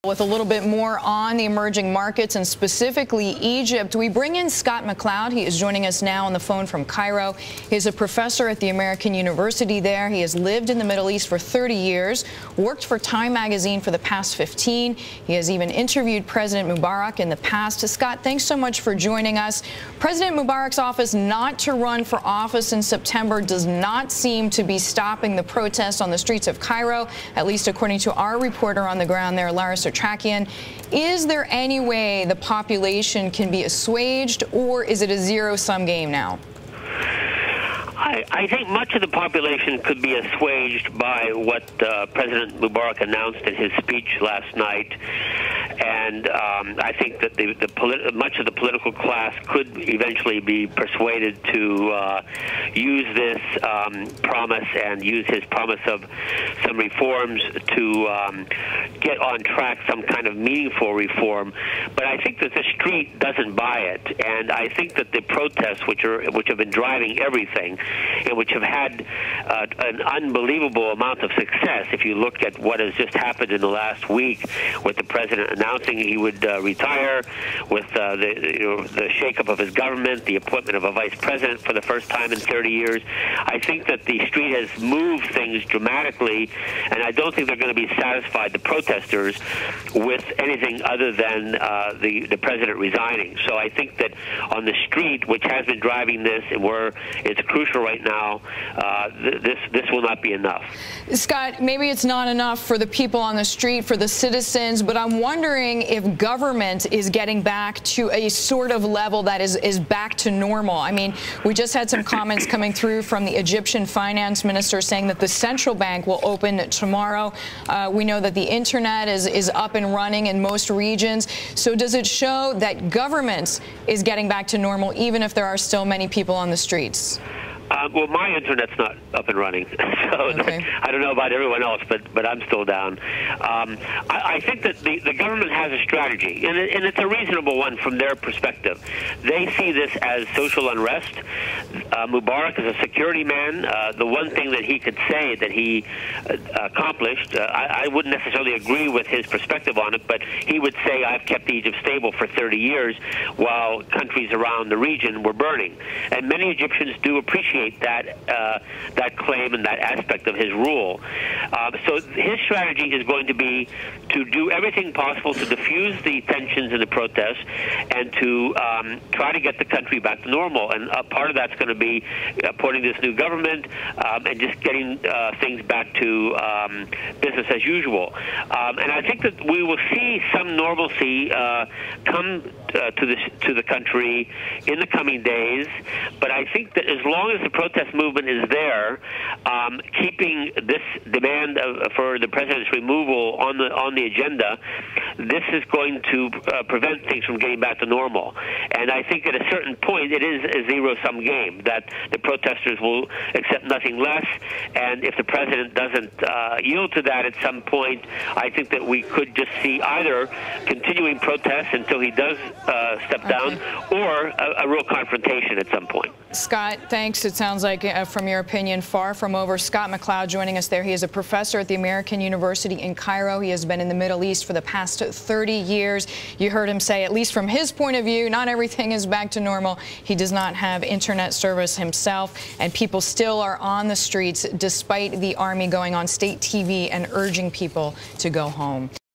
With a little bit more on the emerging markets and specifically Egypt, we bring in Scott MacLeod. He is joining us now on the phone from Cairo. He's a professor at the American University there. He has lived in the Middle East for 30 years, worked for Time magazine for the past 15. He has even interviewed President Mubarak in the past. Scott, thanks so much for joining us. President Mubarak's office not to run for office in September does not seem to be stopping the protests on the streets of Cairo, at least according to our reporter on the ground there, Larissa Trakian. Is there any way the population can be assuaged, or is it a zero-sum game now? I think much of the population could be assuaged by what President Mubarak announced in his speech last night. And I think that much of the political class could eventually be persuaded to use this promise and use his promise of some reforms to get on track some kind of meaningful reform. But I think that the street doesn't buy it, and I think that the protests, which have been driving everything, and which have had an unbelievable amount of success. If you look at what has just happened in the last week, with the president announcing he would retire, with the shakeup of his government, the appointment of a vice president for the first time in 30 years, I think that the street has moved things dramatically, and I don't think they're going to be satisfied, the protesters, with anything other than the president resigning. So I think that on the street, which has been driving this and where it's crucial right now, this will not be enough. Scott, maybe it's not enough for the people on the street, for the citizens, but I'm wondering if government is getting back to a sort of level that is back to normal. I mean, we just had some comments coming through from the Egyptian finance minister saying that the central bank will open tomorrow. We know that the internet is up and running in most regions. So does it show that government is getting back to normal, even if there are still many people on the streets? Well, my internet's not up and running, so okay. I don't know about everyone else, but I'm still down. I think that the government has a strategy, and it's a reasonable one from their perspective. They see this as social unrest. Mubarak is a security man. The one thing that he could say that he accomplished, I wouldn't necessarily agree with his perspective on it, but he would say, I've kept Egypt stable for 30 years while countries around the region were burning. And many Egyptians do appreciate that claim and that aspect of his rule. So his strategy is going to be to do everything possible to diffuse the tensions and the protests and to try to get the country back to normal. And part of that's going to be appointing this new government and just getting things back to business as usual. And I think that we will see some normalcy come to the country in the coming days. But I think that as long as the protest movement is there, keeping this demand for the president's removal on the agenda, this is going to prevent things from getting back to normal. And I think at a certain point it is a zero-sum game, that the protesters will accept nothing less, and if the president doesn't yield to that at some point, I think that we could just see either continuing protests until he does step down, or a real confrontation at some point. Scott, thanks. It sounds like, from your opinion, far from over. Scott MacLeod joining us there. He is a professor at the American University in Cairo. He has been in the Middle East for the past 30 years. You heard him say, at least from his point of view, not everything is back to normal. He does not have internet service himself, and people still are on the streets despite the army going on state TV and urging people to go home.